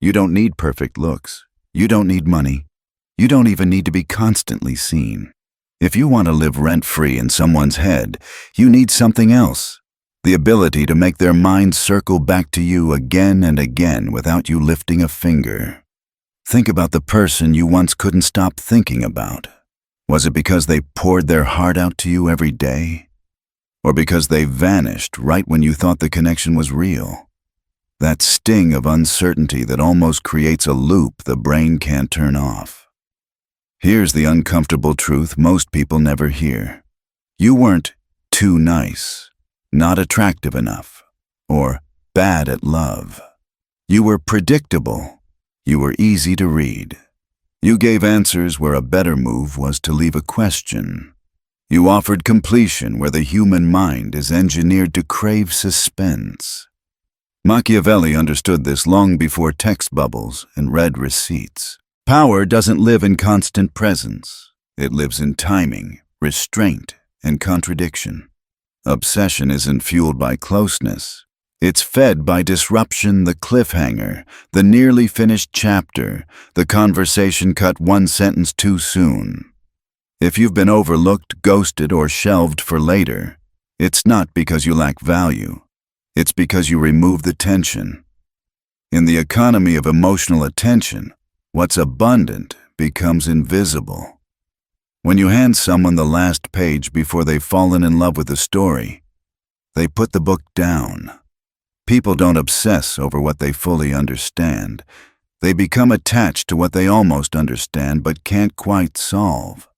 You don't need perfect looks. You don't need money. You don't even need to be constantly seen. If you want to live rent-free in someone's head, you need something else. The ability to make their mind circle back to you again and again without you lifting a finger. Think about the person you once couldn't stop thinking about. Was it because they poured their heart out to you every day? Or because they vanished right when you thought the connection was real? That sting of uncertainty that almost creates a loop the brain can't turn off. Here's the uncomfortable truth most people never hear. You weren't too nice, not attractive enough, or bad at love. You were predictable. You were easy to read. You gave answers where a better move was to leave a question. You offered completion where the human mind is engineered to crave suspense. Machiavelli understood this long before text bubbles and read receipts. Power doesn't live in constant presence. It lives in timing, restraint, and contradiction. Obsession isn't fueled by closeness. It's fed by disruption, the cliffhanger, the nearly finished chapter, the conversation cut one sentence too soon. If you've been overlooked, ghosted, or shelved for later, it's not because you lack value. It's because you remove the tension. In the economy of emotional attention, what's abundant becomes invisible. When you hand someone the last page before they've fallen in love with the story, they put the book down. People don't obsess over what they fully understand. They become attached to what they almost understand but can't quite solve.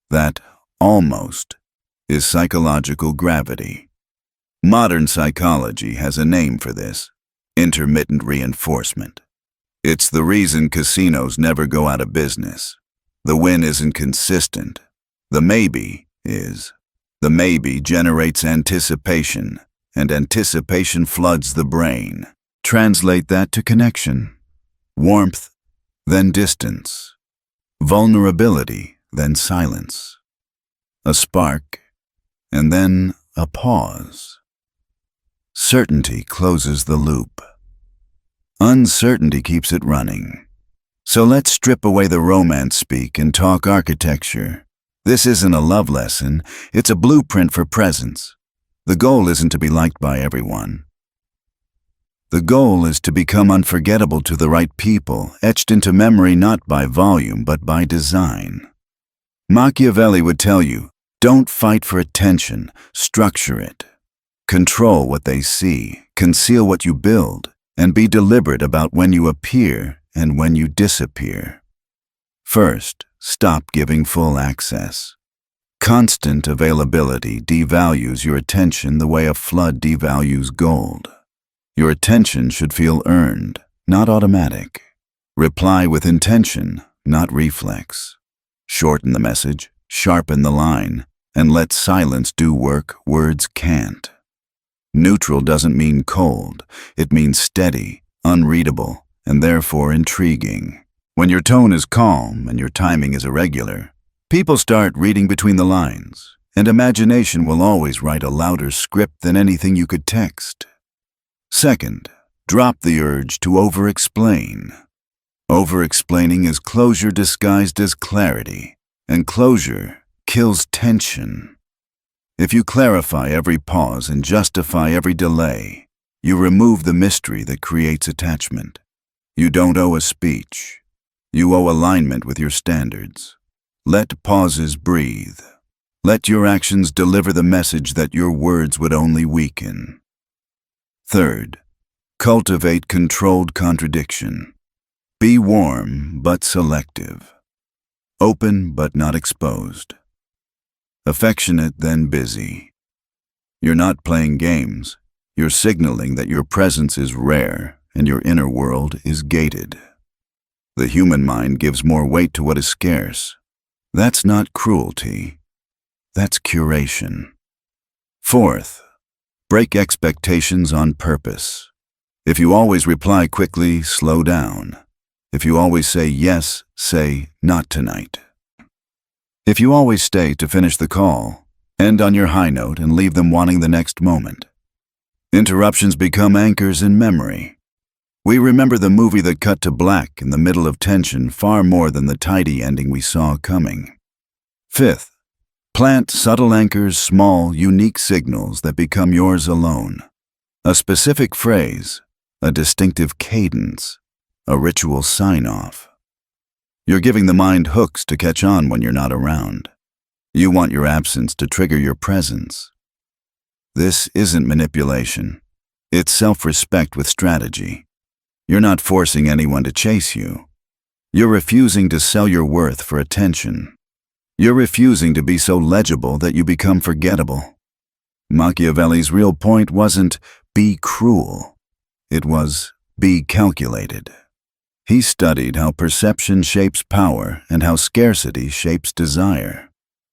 That almost is psychological gravity. Modern psychology has a name for this: intermittent reinforcement. It's the reason casinos never go out of business. The win isn't consistent. The maybe is. The maybe generates anticipation, and anticipation floods the brain. Translate that to connection. Warmth, then distance. Vulnerability, then silence. A spark, and then a pause. Certainty closes the loop. Uncertainty keeps it running. So let's strip away the romance speak and talk architecture. This isn't a love lesson, it's a blueprint for presence. The goal isn't to be liked by everyone. The goal is to become unforgettable to the right people, etched into memory not by volume but by design. Machiavelli would tell you, don't fight for attention, structure it. Control what they see, conceal what you build, and be deliberate about when you appear and when you disappear. First, stop giving full access. Constant availability devalues your attention the way a flood devalues gold. Your attention should feel earned, not automatic. Reply with intention, not reflex. Shorten the message, sharpen the line, and let silence do work words can't. Neutral doesn't mean cold. It means steady, unreadable, and therefore intriguing. When your tone is calm and your timing is irregular, people start reading between the lines, and imagination will always write a louder script than anything you could text. Second, drop the urge to over-explain. Over-explaining is closure disguised as clarity, and closure kills tension. If you clarify every pause and justify every delay, you remove the mystery that creates attachment. You don't owe a speech. You owe alignment with your standards. Let pauses breathe. Let your actions deliver the message that your words would only weaken. Third, cultivate controlled contradiction. Be warm but selective. Open but not exposed. Affectionate then busy. You're not playing games. You're signaling that your presence is rare and your inner world is gated. The human mind gives more weight to what is scarce. That's not cruelty. That's curation. Fourth, break expectations on purpose. If you always reply quickly, slow down. If you always say yes, say not tonight. If you always stay to finish the call, end on your high note and leave them wanting the next moment. Interruptions become anchors in memory. We remember the movie that cut to black in the middle of tension far more than the tidy ending we saw coming. Fifth, plant subtle anchors, small, unique signals that become yours alone. A specific phrase, a distinctive cadence, a ritual sign-off. You're giving the mind hooks to catch on when you're not around. You want your absence to trigger your presence. This isn't manipulation. It's self-respect with strategy. You're not forcing anyone to chase you. You're refusing to sell your worth for attention. You're refusing to be so legible that you become forgettable. Machiavelli's real point wasn't be cruel. It was be calculated. He studied how perception shapes power and how scarcity shapes desire.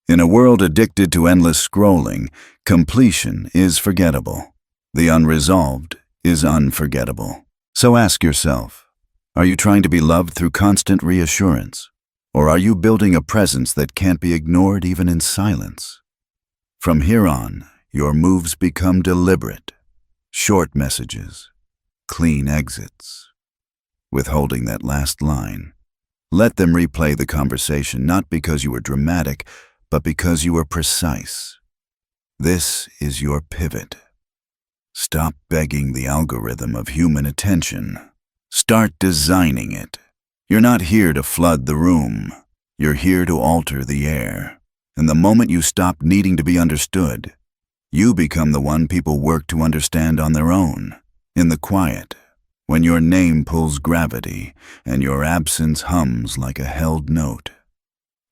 In a world addicted to endless scrolling, completion is forgettable. The unresolved is unforgettable. So ask yourself, are you trying to be loved through constant reassurance? Or are you building a presence that can't be ignored even in silence? From here on, your moves become deliberate. Short messages, clean exits. Withholding that last line. Let them replay the conversation not because you were dramatic, but because you were precise. This is your pivot. Stop begging the algorithm of human attention. Start designing it. You're not here to flood the room. You're here to alter the air. And the moment you stop needing to be understood, you become the one people work to understand on their own, in the quiet, when your name pulls gravity and your absence hums like a held note.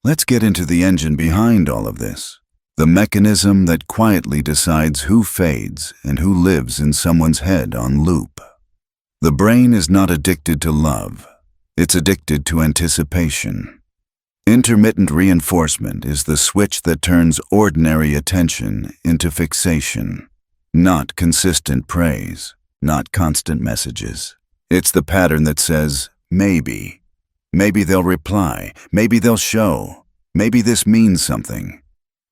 Let's get into the engine behind all of this, the mechanism that quietly decides who fades and who lives in someone's head on loop. The brain is not addicted to love. It's addicted to anticipation. Intermittent reinforcement is the switch that turns ordinary attention into fixation. Not consistent praise, not constant messages. It's the pattern that says, maybe. Maybe they'll reply. Maybe they'll show. Maybe this means something.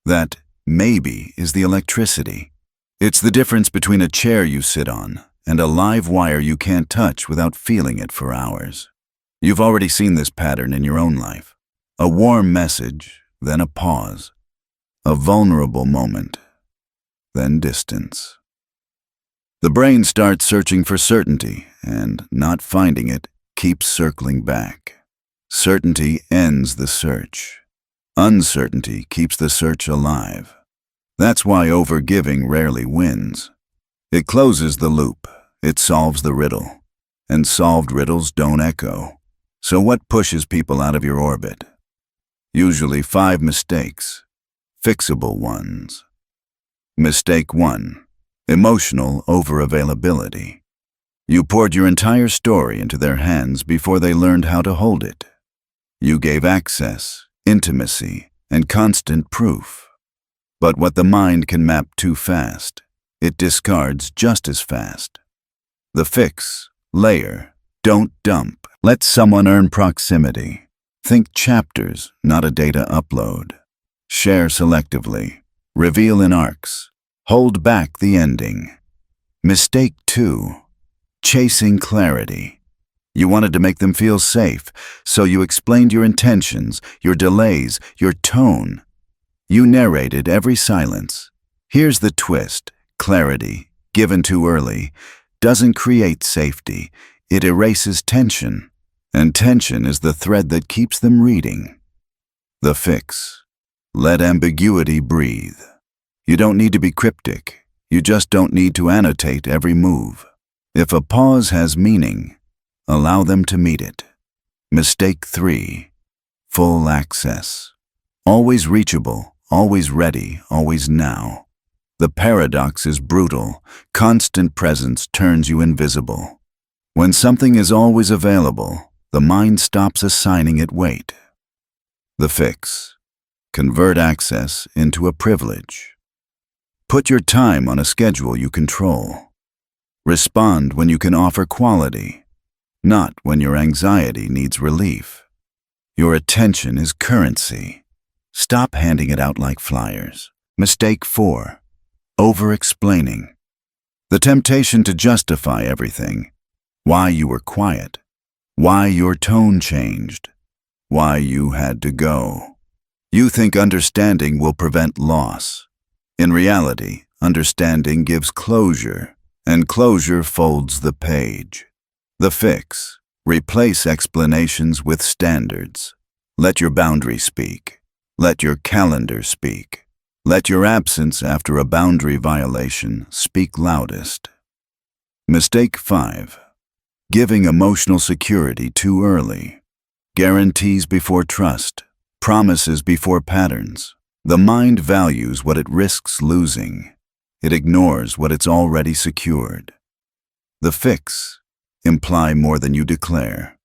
That maybe is the electricity. It's the difference between a chair you sit on and a live wire you can't touch without feeling it for hours. You've already seen this pattern in your own life. A warm message, then a pause. A vulnerable moment, then distance. The brain starts searching for certainty, and not finding it, keeps circling back. Certainty ends the search. Uncertainty keeps the search alive. That's why overgiving rarely wins. It closes the loop, it solves the riddle, and solved riddles don't echo. So what pushes people out of your orbit? Usually 5 mistakes, fixable ones. Mistake 1, emotional overavailability. You poured your entire story into their hands before they learned how to hold it. You gave access, intimacy, and constant proof. But what the mind can map too fast, it discards just as fast. The fix, layer, don't dump. Let someone earn proximity. Think chapters, not a data upload. Share selectively. Reveal in arcs. Hold back the ending. Mistake 2, chasing clarity. You wanted to make them feel safe, so you explained your intentions, your delays, your tone. You narrated every silence. Here's the twist. Clarity, given too early, doesn't create safety. It erases tension, and tension is the thread that keeps them reading. The fix. Let ambiguity breathe. You don't need to be cryptic. You just don't need to annotate every move. If a pause has meaning, allow them to meet it. Mistake 3. Full access. Always reachable, always ready, always now. The paradox is brutal. Constant presence turns you invisible. When something is always available, the mind stops assigning it weight. The fix. Convert access into a privilege. Put your time on a schedule you control. Respond when you can offer quality, not when your anxiety needs relief. Your attention is currency. Stop handing it out like flyers. Mistake 4. Over-explaining. The temptation to justify everything. why you were quiet, why your tone changed, why you had to go. You think understanding will prevent loss. In reality, understanding gives closure, and closure folds the page. The fix: replace explanations with standards. Let your boundary speak. Let your calendar speak. Let your absence after a boundary violation speak loudest. Mistake 5. Giving emotional security too early. Guarantees before trust. Promises before patterns. The mind values what it risks losing. It ignores what it's already secured. The fix: imply more than you declare.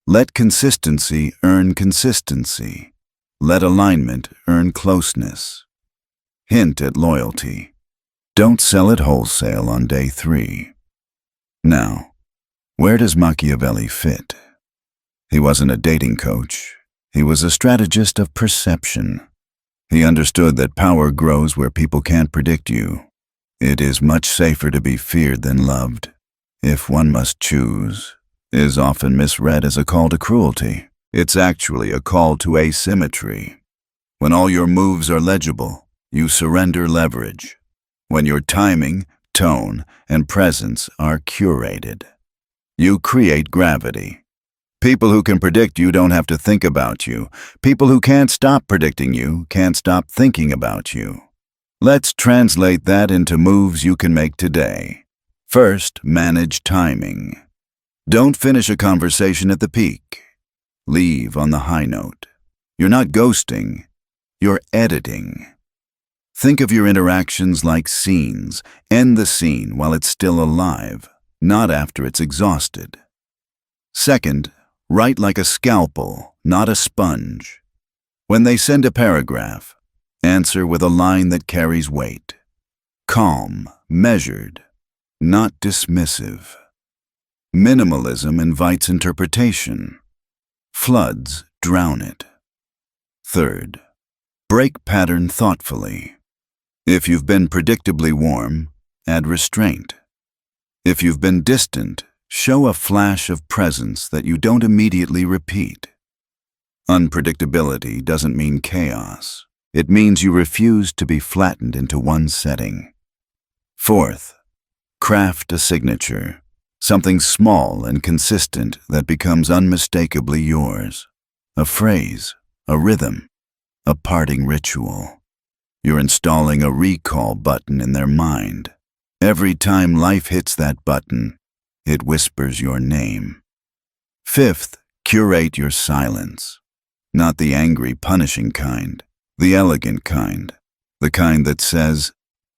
Let consistency earn consistency. Let alignment earn closeness. Hint at loyalty: don't sell it wholesale on day 3. Now, where does Machiavelli fit? He wasn't a dating coach. He was a strategist of perception. He understood that power grows where people can't predict you. It is much safer to be feared than loved. If one must choose, is often misread as a call to cruelty. It's actually a call to asymmetry. When all your moves are legible, you surrender leverage. When your timing, tone, and presence are curated, you create gravity. People who can predict you don't have to think about you. People who can't stop predicting you can't stop thinking about you. Let's translate that into moves you can make today. First, manage timing. Don't finish a conversation at the peak. Leave on the high note. You're not ghosting, you're editing. Think of your interactions like scenes. End the scene while it's still alive, not after it's exhausted. Second, write like a scalpel, not a sponge. When they send a paragraph, answer with a line that carries weight. Calm, measured, not dismissive. Minimalism invites interpretation. Floods drown it. Third, break pattern thoughtfully. If you've been predictably warm, add restraint. If you've been distant, show a flash of presence that you don't immediately repeat. Unpredictability doesn't mean chaos. It means you refuse to be flattened into one setting. Fourth, craft a signature, something small and consistent that becomes unmistakably yours. A phrase, a rhythm, a parting ritual. You're installing a recall button in their mind. Every time life hits that button, it whispers your name. Fifth, curate your silence. Not the angry, punishing kind, the elegant kind, the kind that says,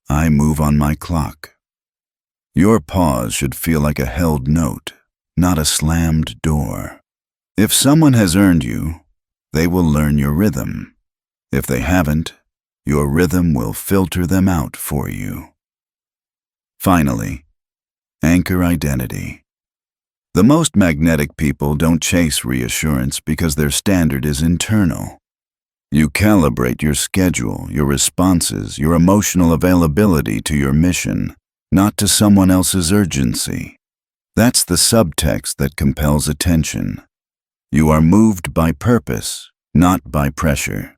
I move on my clock. Your pause should feel like a held note, not a slammed door. If someone has earned you, they will learn your rhythm. If they haven't, your rhythm will filter them out for you. Finally, anchor identity. The most magnetic people don't chase reassurance because their standard is internal. You calibrate your schedule, your responses, your emotional availability to your mission, not to someone else's urgency. That's the subtext that compels attention. You are moved by purpose, not by pressure.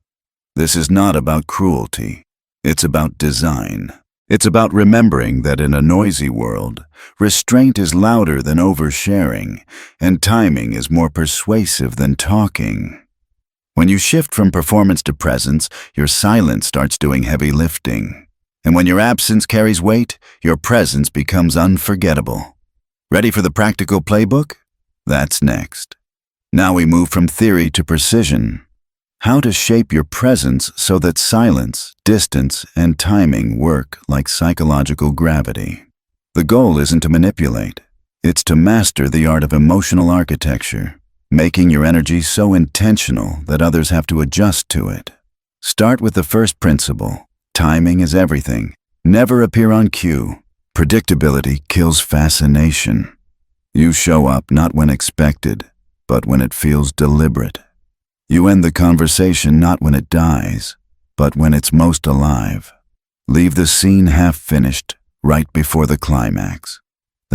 This is not about cruelty. It's about design. It's about remembering that in a noisy world, restraint is louder than oversharing, and timing is more persuasive than talking. When you shift from performance to presence, your silence starts doing heavy lifting. And when your absence carries weight, your presence becomes unforgettable. Ready for the practical playbook? That's next. Now we move from theory to precision. How to shape your presence so that silence, distance, and timing work like psychological gravity. The goal isn't to manipulate. It's to master the art of emotional architecture, making your energy so intentional that others have to adjust to it. Start with the first principle. Timing is everything. Never appear on cue. Predictability kills fascination. You show up not when expected, but when it feels deliberate. You end the conversation not when it dies, but when it's most alive. Leave the scene half finished, right before the climax.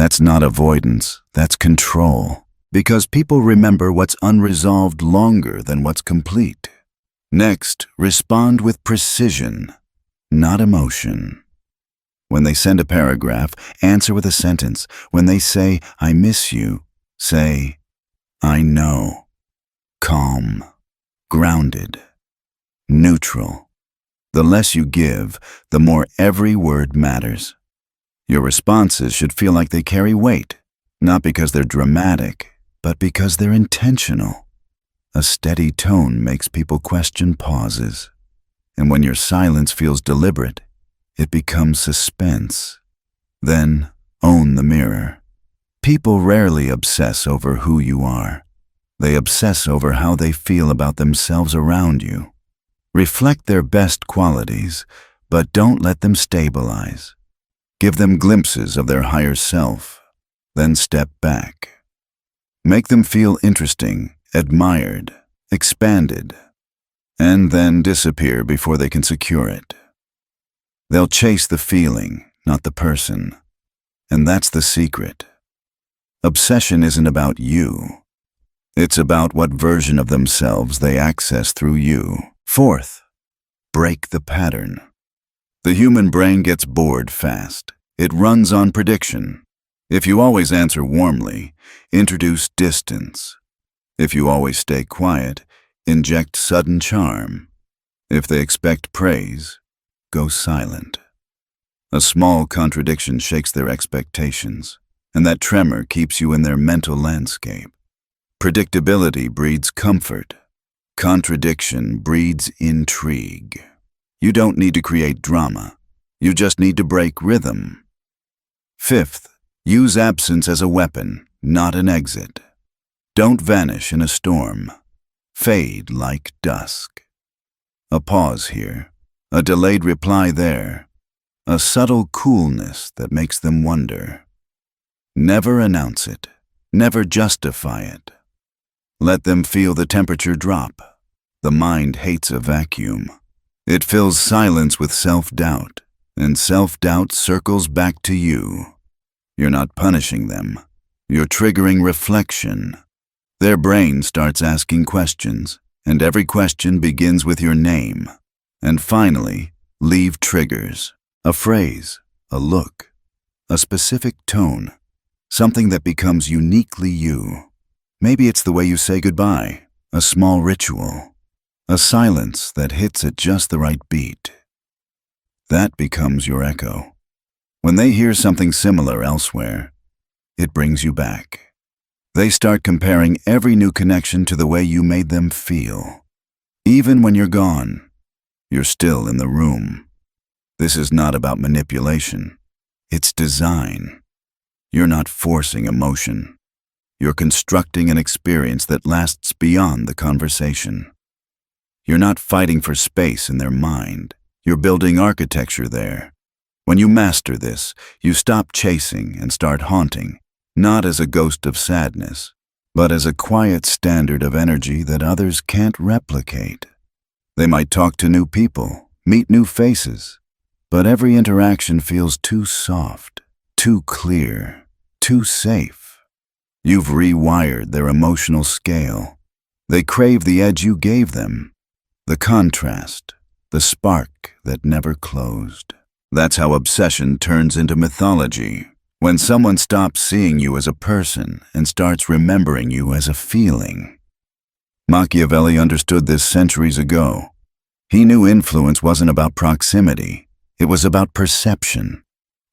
That's not avoidance, that's control. Because people remember what's unresolved longer than what's complete. Next, respond with precision, not emotion. When they send a paragraph, answer with a sentence. When they say, "I miss you," say, "I know." Calm, grounded, neutral. The less you give, the more every word matters. Your responses should feel like they carry weight, not because they're dramatic, but because they're intentional. A steady tone makes people question pauses. And when your silence feels deliberate, it becomes suspense. Then, own the mirror. People rarely obsess over who you are. They obsess over how they feel about themselves around you. Reflect their best qualities, but don't let them stabilize. Give them glimpses of their higher self, then step back. Make them feel interesting, admired, expanded, and then disappear before they can secure it. They'll chase the feeling, not the person. And that's the secret. Obsession isn't about you. It's about what version of themselves they access through you. Fourth, break the pattern. The human brain gets bored fast. It runs on prediction. If you always answer warmly, introduce distance. If you always stay quiet, inject sudden charm. If they expect praise, go silent. A small contradiction shakes their expectations, and that tremor keeps you in their mental landscape. Predictability breeds comfort. Contradiction breeds intrigue. You don't need to create drama. You just need to break rhythm. Fifth, use absence as a weapon, not an exit. Don't vanish in a storm. Fade like dusk. A pause here, a delayed reply there, a subtle coolness that makes them wonder. Never announce it. Never justify it. Let them feel the temperature drop. The mind hates a vacuum. It fills silence with self-doubt, and self-doubt circles back to you. You're not punishing them. You're triggering reflection. Their brain starts asking questions, and every question begins with your name. And finally, leave triggers. A phrase, a look, a specific tone, something that becomes uniquely you. Maybe it's the way you say goodbye, a small ritual, a silence that hits at just the right beat. That becomes your echo. When they hear something similar elsewhere, it brings you back. They start comparing every new connection to the way you made them feel. Even when you're gone, you're still in the room. This is not about manipulation. It's design. You're not forcing emotion. You're constructing an experience that lasts beyond the conversation. You're not fighting for space in their mind. You're building architecture there. When you master this, you stop chasing and start haunting, not as a ghost of sadness, but as a quiet standard of energy that others can't replicate. They might talk to new people, meet new faces, but every interaction feels too soft, too clear, too safe. You've rewired their emotional scale. They crave the edge you gave them, the contrast, the spark that never closed. That's how obsession turns into mythology. When someone stops seeing you as a person and starts remembering you as a feeling. Machiavelli understood this centuries ago. He knew influence wasn't about proximity. It was about perception.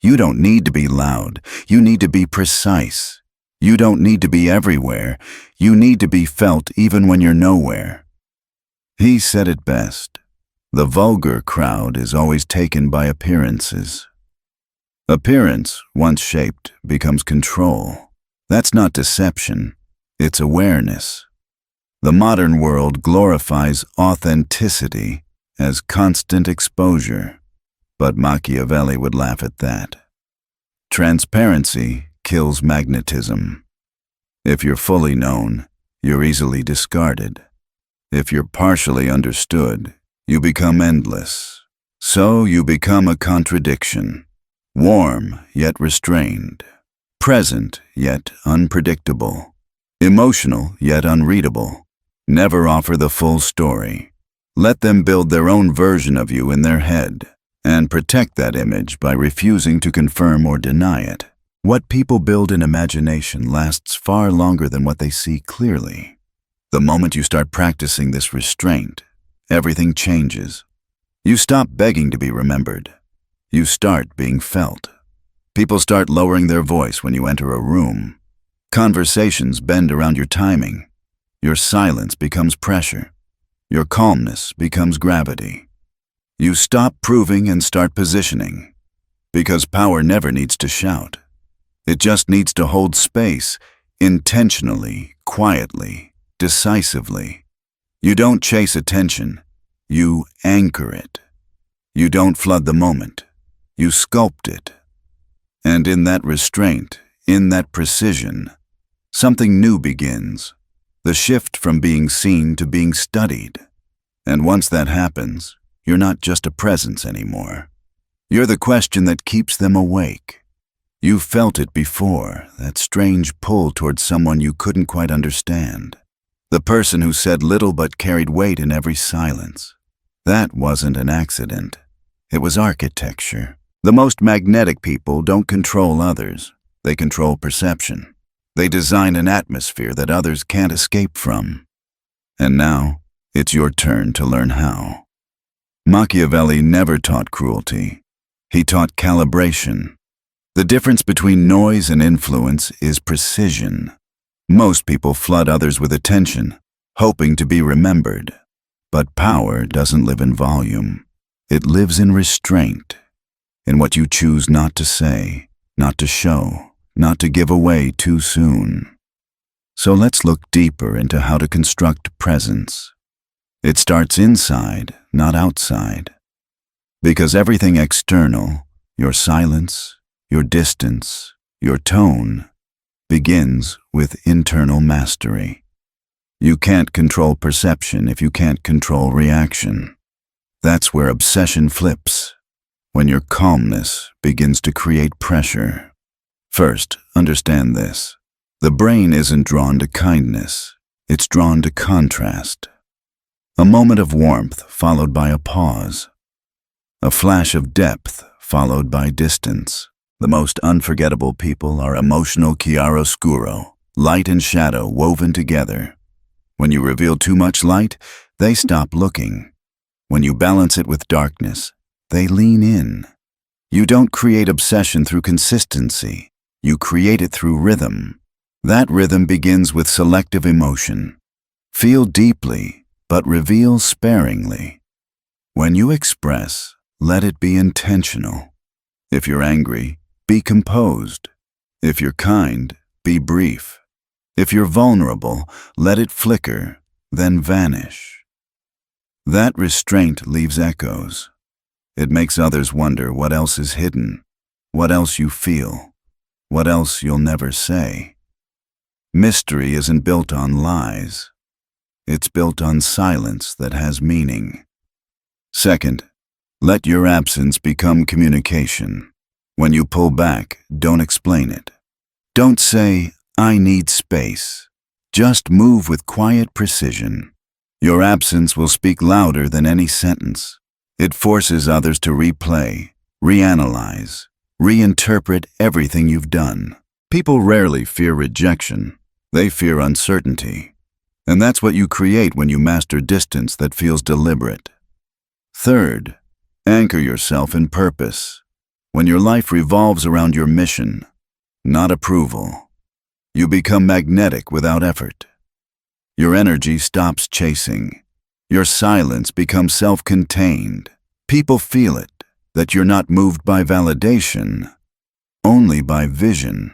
You don't need to be loud. You need to be precise. You don't need to be everywhere. You need to be felt even when you're nowhere. He said it best. The vulgar crowd is always taken by appearances. Appearance, once shaped, becomes control. That's not deception. It's awareness. The modern world glorifies authenticity as constant exposure. But Machiavelli would laugh at that. Transparency kills magnetism. If you're fully known, you're easily discarded. If you're partially understood, you become endless. So you become a contradiction, warm yet restrained, Present, yet unpredictable. Emotional, yet unreadable. Never offer the full story. Let them build their own version of you in their head, and protect that image by refusing to confirm or deny it. What people build in imagination lasts far longer than what they see clearly. The moment you start practicing this restraint, everything changes. You stop begging to be remembered. You start being felt. People start lowering their voice when you enter a room. Conversations bend around your timing. Your silence becomes pressure. Your calmness becomes gravity. You stop proving and start positioning. Because power never needs to shout. It just needs to hold space, intentionally, quietly, decisively. You don't chase attention. You anchor it. You don't flood the moment. You sculpt it. And in that restraint, in that precision, something new begins. The shift from being seen to being studied. And once that happens, you're not just a presence anymore. You're the question that keeps them awake. You felt it before, that strange pull towards someone you couldn't quite understand. The person who said little but carried weight in every silence. That wasn't an accident. It was architecture. The most magnetic people don't control others. They control perception. They design an atmosphere that others can't escape from. And now, it's your turn to learn how. Machiavelli never taught cruelty. He taught calibration. The difference between noise and influence is precision. Most people flood others with attention, hoping to be remembered. But power doesn't live in volume. It lives in restraint, in what you choose not to say, not to show, not to give away too soon. So let's look deeper into how to construct presence. It starts inside, not outside. Because everything external, your silence, your distance, your tone, begins with internal mastery. You can't control perception if you can't control reaction. That's where obsession flips, when your calmness begins to create pressure. First, understand this. The brain isn't drawn to kindness, it's drawn to contrast. A moment of warmth followed by a pause. A flash of depth followed by distance. The most unforgettable people are emotional chiaroscuro, light and shadow woven together. When you reveal too much light, they stop looking. When you balance it with darkness, they lean in. You don't create obsession through consistency. You create it through rhythm. That rhythm begins with selective emotion. Feel deeply, but reveal sparingly. When you express, let it be intentional. If you're angry, be composed. If you're kind, be brief. If you're vulnerable, let it flicker, then vanish. That restraint leaves echoes. It makes others wonder what else is hidden, what else you feel, what else you'll never say. Mystery isn't built on lies. It's built on silence that has meaning. Second, let your absence become communication. When you pull back, don't explain it. Don't say, "I need space." Just move with quiet precision. Your absence will speak louder than any sentence. It forces others to replay, reanalyze, reinterpret everything you've done. People rarely fear rejection. They fear uncertainty. And that's what you create when you master distance that feels deliberate. Third, anchor yourself in purpose. When your life revolves around your mission, not approval, you become magnetic without effort. Your energy stops chasing. Your silence becomes self-contained. People feel it, that you're not moved by validation, only by vision.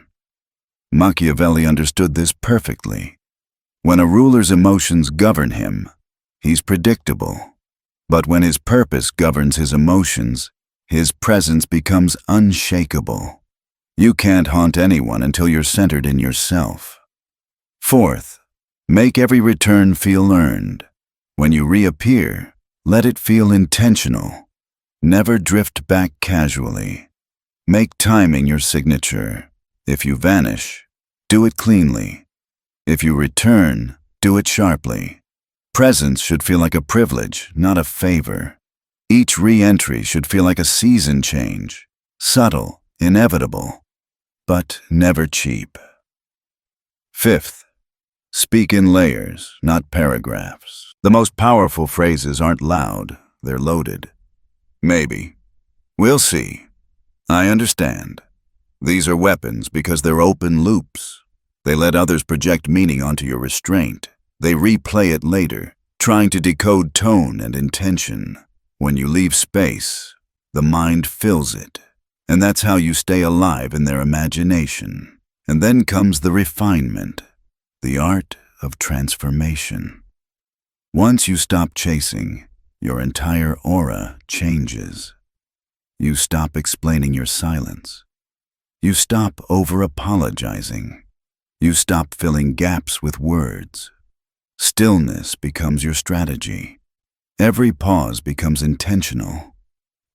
Machiavelli understood this perfectly. When a ruler's emotions govern him, he's predictable. But when his purpose governs his emotions, his presence becomes unshakable. You can't haunt anyone until you're centered in yourself. Fourth, make every return feel earned. When you reappear, let it feel intentional. Never drift back casually. Make timing your signature. If you vanish, do it cleanly. If you return, do it sharply. Presence should feel like a privilege, not a favor. Each re-entry should feel like a season change, subtle, inevitable, but never cheap. Fifth, speak in layers, not paragraphs. The most powerful phrases aren't loud, they're loaded. Maybe. We'll see. I understand. These are weapons because they're open loops. They let others project meaning onto your restraint. They replay it later, trying to decode tone and intention. When you leave space, the mind fills it. And that's how you stay alive in their imagination. And then comes the refinement, the art of transformation. Once you stop chasing, your entire aura changes. You stop explaining your silence. You stop over-apologizing. You stop filling gaps with words. Stillness becomes your strategy. Every pause becomes intentional.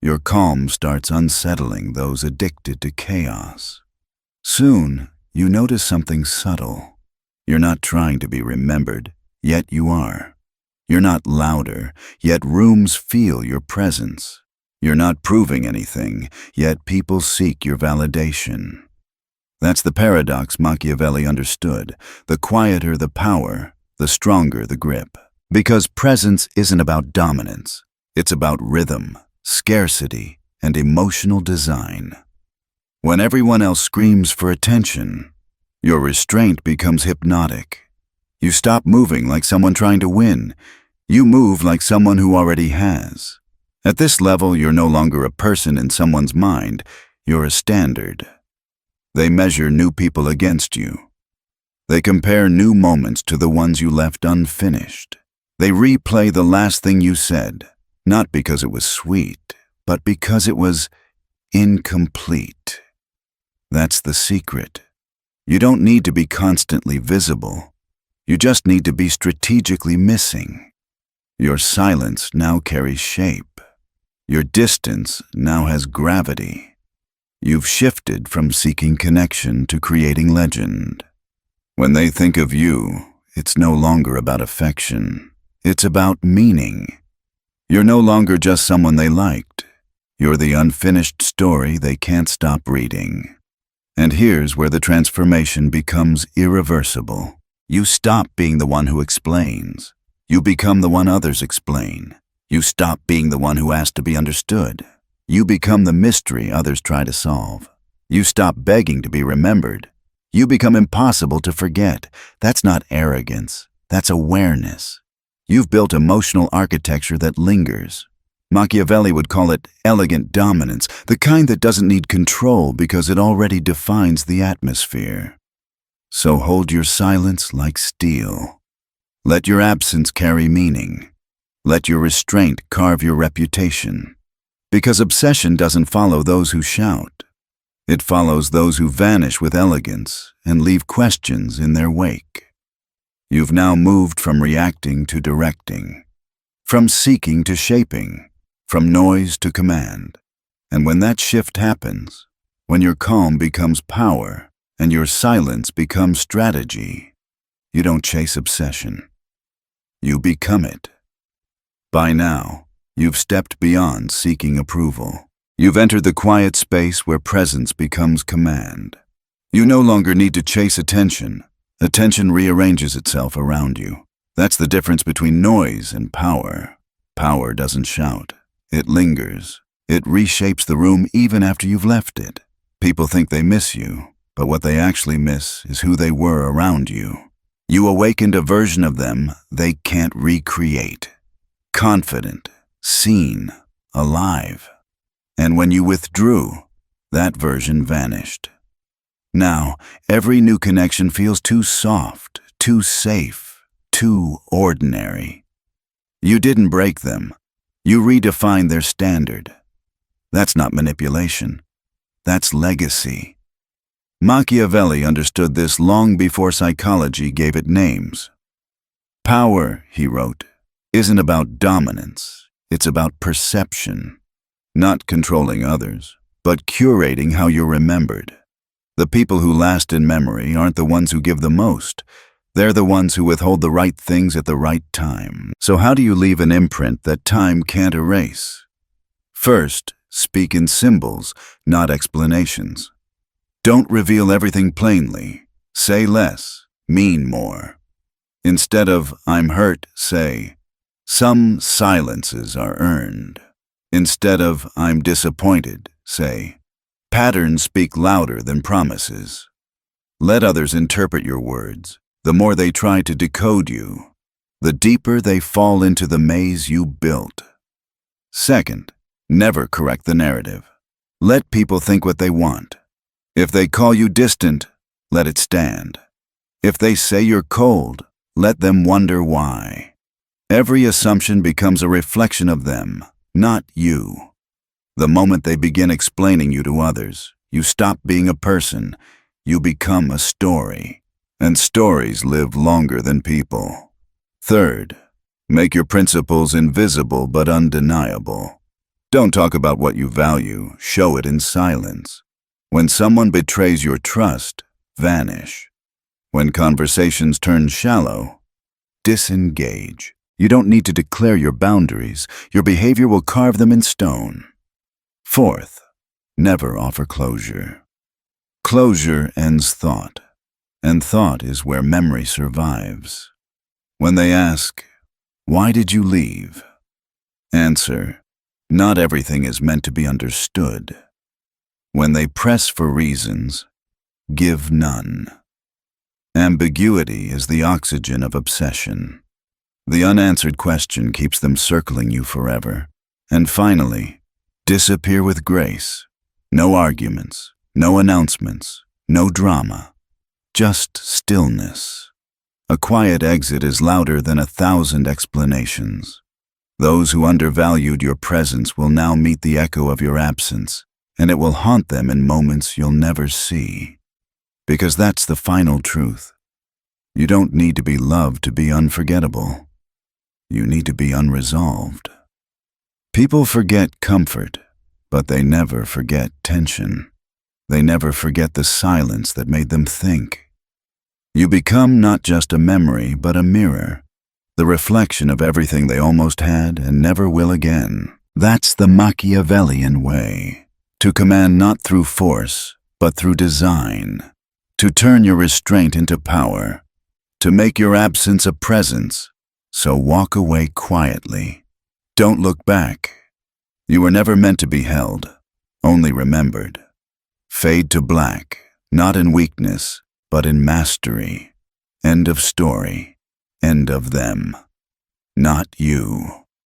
Your calm starts unsettling those addicted to chaos. Soon, you notice something subtle. You're not trying to be remembered, yet you are. You're not louder, yet rooms feel your presence. You're not proving anything, yet people seek your validation. That's the paradox Machiavelli understood. The quieter the power, the stronger the grip. Because presence isn't about dominance. It's about rhythm, scarcity, and emotional design. When everyone else screams for attention, your restraint becomes hypnotic. You stop moving like someone trying to win. You move like someone who already has. At this level, you're no longer a person in someone's mind. You're a standard. They measure new people against you. They compare new moments to the ones you left unfinished. They replay the last thing you said, not because it was sweet, but because it was incomplete. That's the secret. You don't need to be constantly visible. You just need to be strategically missing. Your silence now carries shape. Your distance now has gravity. You've shifted from seeking connection to creating legend. When they think of you, it's no longer about affection. It's about meaning. You're no longer just someone they liked. You're the unfinished story they can't stop reading. And here's where the transformation becomes irreversible. You stop being the one who explains. You become the one others explain. You stop being the one who asks to be understood. You become the mystery others try to solve. You stop begging to be remembered. You become impossible to forget. That's not arrogance. That's awareness. You've built emotional architecture that lingers. Machiavelli would call it elegant dominance, the kind that doesn't need control because it already defines the atmosphere. So hold your silence like steel. Let your absence carry meaning. Let your restraint carve your reputation. Because obsession doesn't follow those who shout. It follows those who vanish with elegance and leave questions in their wake. You've now moved from reacting to directing, from seeking to shaping, from noise to command. And when that shift happens, when your calm becomes power and your silence becomes strategy, you don't chase obsession. You become it. By now, you've stepped beyond seeking approval. You've entered the quiet space where presence becomes command. You no longer need to chase attention. Attention rearranges itself around you. That's the difference between noise and power. Power doesn't shout. It lingers. It reshapes the room even after you've left it. People think they miss you, but what they actually miss is who they were around you. You awakened a version of them they can't recreate. Confident, seen, alive. And when you withdrew, that version vanished. Now, every new connection feels too soft, too safe, too ordinary. You didn't break them. You redefined their standard. That's not manipulation. That's legacy. Machiavelli understood this long before psychology gave it names. Power, he wrote, isn't about dominance. It's about perception. Not controlling others, but curating how you're remembered. The people who last in memory aren't the ones who give the most. They're the ones who withhold the right things at the right time. So how do you leave an imprint that time can't erase? First, speak in symbols, not explanations. Don't reveal everything plainly. Say less, mean more. Instead of, "I'm hurt," say, "Some silences are earned." Instead of, "I'm disappointed," say, "Patterns speak louder than promises." Let others interpret your words. The more they try to decode you, the deeper they fall into the maze you built. Second, never correct the narrative. Let people think what they want. If they call you distant, let it stand. If they say you're cold, let them wonder why. Every assumption becomes a reflection of them, not you. The moment they begin explaining you to others, you stop being a person, you become a story. And stories live longer than people. Third, make your principles invisible but undeniable. Don't talk about what you value, show it in silence. When someone betrays your trust, vanish. When conversations turn shallow, disengage. You don't need to declare your boundaries. Your behavior will carve them in stone. Fourth, never offer closure. Closure ends thought, and thought is where memory survives. When they ask, "Why did you leave?" answer, "Not everything is meant to be understood." When they press for reasons, give none. Ambiguity is the oxygen of obsession. The unanswered question keeps them circling you forever. And finally, disappear with grace. No arguments, no announcements, no drama, just stillness. A quiet exit is louder than 1,000 explanations. Those who undervalued your presence will now meet the echo of your absence, and it will haunt them in moments you'll never see. Because that's the final truth. You don't need to be loved to be unforgettable. You need to be unresolved. People forget comfort, but they never forget tension. They never forget the silence that made them think. You become not just a memory, but a mirror, the reflection of everything they almost had and never will again. That's the Machiavellian way. To command not through force, but through design. To turn your restraint into power. To make your absence a presence. So walk away quietly. Don't look back. You were never meant to be held, only remembered. Fade to black, not in weakness, but in mastery. End of story. End of them. Not you.